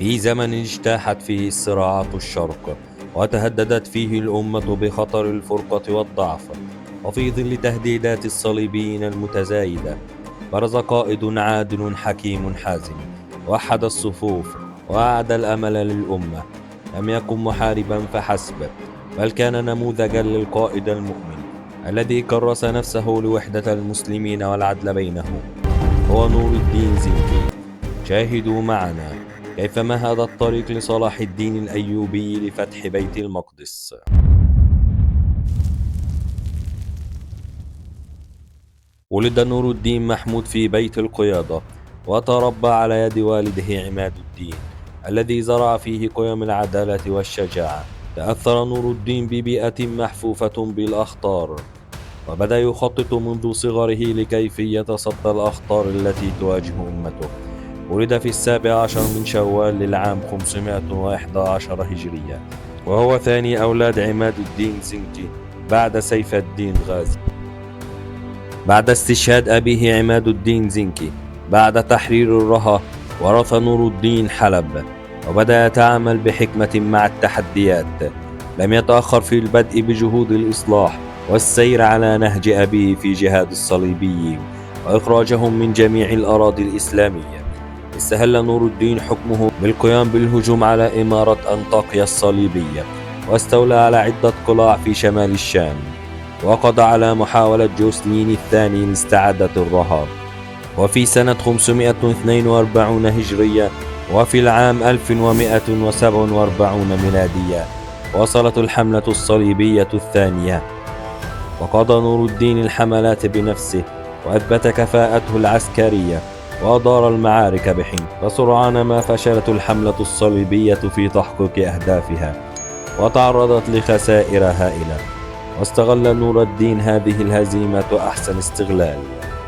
في زمن اجتاحت فيه الصراعات الشرق، وتهددت فيه الأمة بخطر الفرقة والضعف، وفي ظل تهديدات الصليبيين المتزايدة برز قائد عادل حكيم حازم، وحد الصفوف وأعاد الأمل للأمة. لم يكن محاربا فحسب، بل كان نموذجا للقائد المؤمن الذي كرس نفسه لوحدة المسلمين والعدل بينهم. هو نور الدين زنكي. شاهدوا معنا كيف مهد الطريق لصلاح الدين الأيوبي لفتح بيت المقدس. ولد نور الدين محمود في بيت القيادة، وتربى على يد والده عماد الدين الذي زرع فيه قيم العدالة والشجاعة. تأثر نور الدين ببيئة محفوفة بالأخطار، وبدأ يخطط منذ صغره لكيفية يتصدى الأخطار التي تواجه أمته. ولد في 17 من شوال للعام 511 هجرية، وهو ثاني أولاد عماد الدين زنكي بعد سيف الدين غازي. بعد استشهاد أبيه عماد الدين زنكي بعد تحرير الرها، ورث نور الدين حلب، وبدأ يتعامل بحكمة مع التحديات. لم يتأخر في البدء بجهود الإصلاح والسير على نهج أبيه في جهاد الصليبيين وإخراجهم من جميع الأراضي الإسلامية. استهل نور الدين حكمه بالقيام بالهجوم على إمارة أنطاكيا الصليبية، واستولى على عدة قلاع في شمال الشام، وقضى على محاولة جوسلين الثاني لاستعادة الرها. وفي سنة 542 هجرية، وفي العام 1147 ميلادية، وصلت الحملة الصليبية الثانية، وقضى نور الدين الحملات بنفسه، وأثبت كفاءته العسكرية، وأدار المعارك بحنك. فسرعان ما فشلت الحملة الصليبية في تحقيق أهدافها، وتعرضت لخسائر هائلة، واستغل نور الدين هذه الهزيمة أحسن استغلال.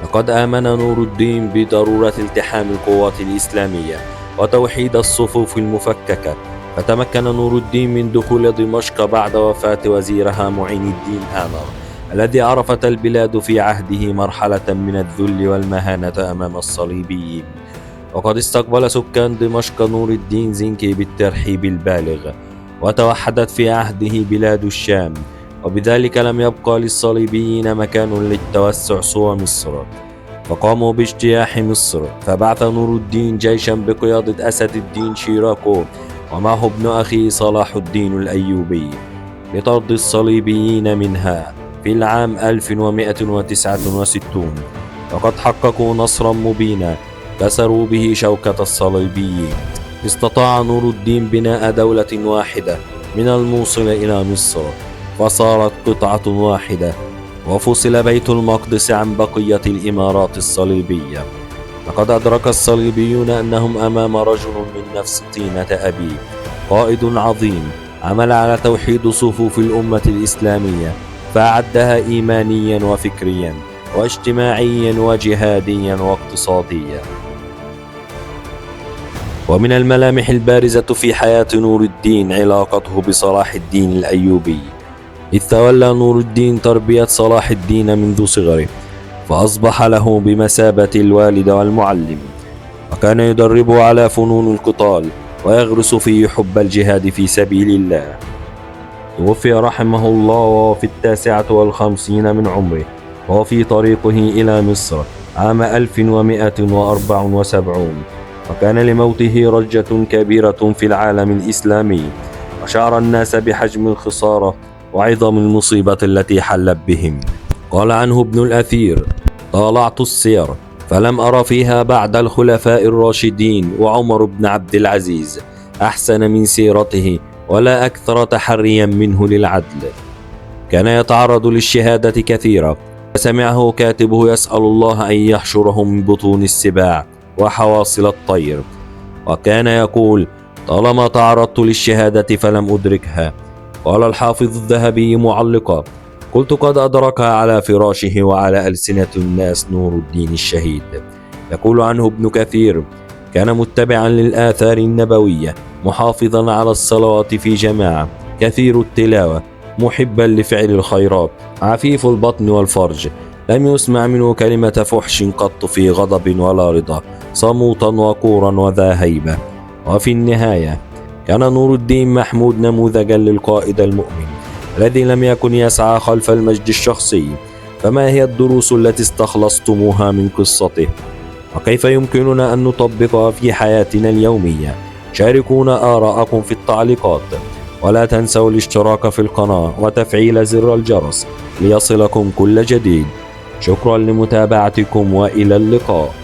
لقد آمن نور الدين بضرورة التحام القوات الإسلامية وتوحيد الصفوف المفككة، فتمكن نور الدين من دخول دمشق بعد وفاة وزيرها معين الدين هامر، الذي عرفت البلاد في عهده مرحلة من الذل والمهانة أمام الصليبيين. وقد استقبل سكان دمشق نور الدين زنكي بالترحيب البالغ، وتوحدت في عهده بلاد الشام، وبذلك لم يبقى للصليبيين مكان للتوسع سوى مصر، فقاموا باجتياح مصر. فبعث نور الدين جيشا بقيادة أسد الدين شيراكو ومعه ابن أخيه صلاح الدين الأيوبي لطرد الصليبيين منها في العام 1169. وقد حققوا نصرا مبينا كسروا به شوكة الصليبيين. استطاع نور الدين بناء دولة واحدة من الموصل إلى مصر، فصارت قطعة واحدة، وفصل بيت المقدس عن بقية الإمارات الصليبية. لقد أدرك الصليبيون أنهم أمام رجل من نفس طينة أبيه، قائد عظيم عمل على توحيد صفوف الأمة الإسلامية، فأعدها إيمانيا وفكريا واجتماعيا وجهاديا واقتصاديا. ومن الملامح البارزة في حياة نور الدين علاقته بصلاح الدين الأيوبي، إذ تولى نور الدين تربية صلاح الدين منذ صغره، فأصبح له بمثابة الوالد والمعلم، وكان يدربه على فنون القتال ويغرس فيه حب الجهاد في سبيل الله. توفي رحمه الله وهو في 59 من عمره، وهو في طريقه إلى مصر عام 1174، وكان لموته رجة كبيرة في العالم الإسلامي، وشعر الناس بحجم الخسارة وعظم المصيبة التي حلت بهم. قال عنه ابن الأثير: طالعت السير فلم أرى فيها بعد الخلفاء الراشدين وعمر بن عبد العزيز أحسن من سيرته، ولا أكثر تحريا منه للعدل. كان يتعرض للشهادة كثيرا، فسمعه كاتبه يسأل الله أن يحشره من بطون السباع وحواصل الطير، وكان يقول: طالما تعرضت للشهادة فلم أدركها. قال الحافظ الذهبي معلقا: قلت قد أدركها على فراشه وعلى ألسنة الناس نور الدين الشهيد. يقول عنه ابن كثير: كان متبعا للآثار النبوية، محافظا على الصلوات في جماعة، كثير التلاوة، محبا لفعل الخيرات، عفيف البطن والفرج، لم يسمع منه كلمة فحش قط في غضب ولا رضا، صموتا وقورا وذا هيبة. وفي النهاية كان نور الدين محمود نموذجا للقائد المؤمن الذي لم يكن يسعى خلف المجد الشخصي. فما هي الدروس التي استخلصتموها من قصته؟ وكيف يمكننا أن نطبقها في حياتنا اليومية؟ شاركونا آراءكم في التعليقات، ولا تنسوا الاشتراك في القناة وتفعيل زر الجرس ليصلكم كل جديد. شكرا لمتابعتكم وإلى اللقاء.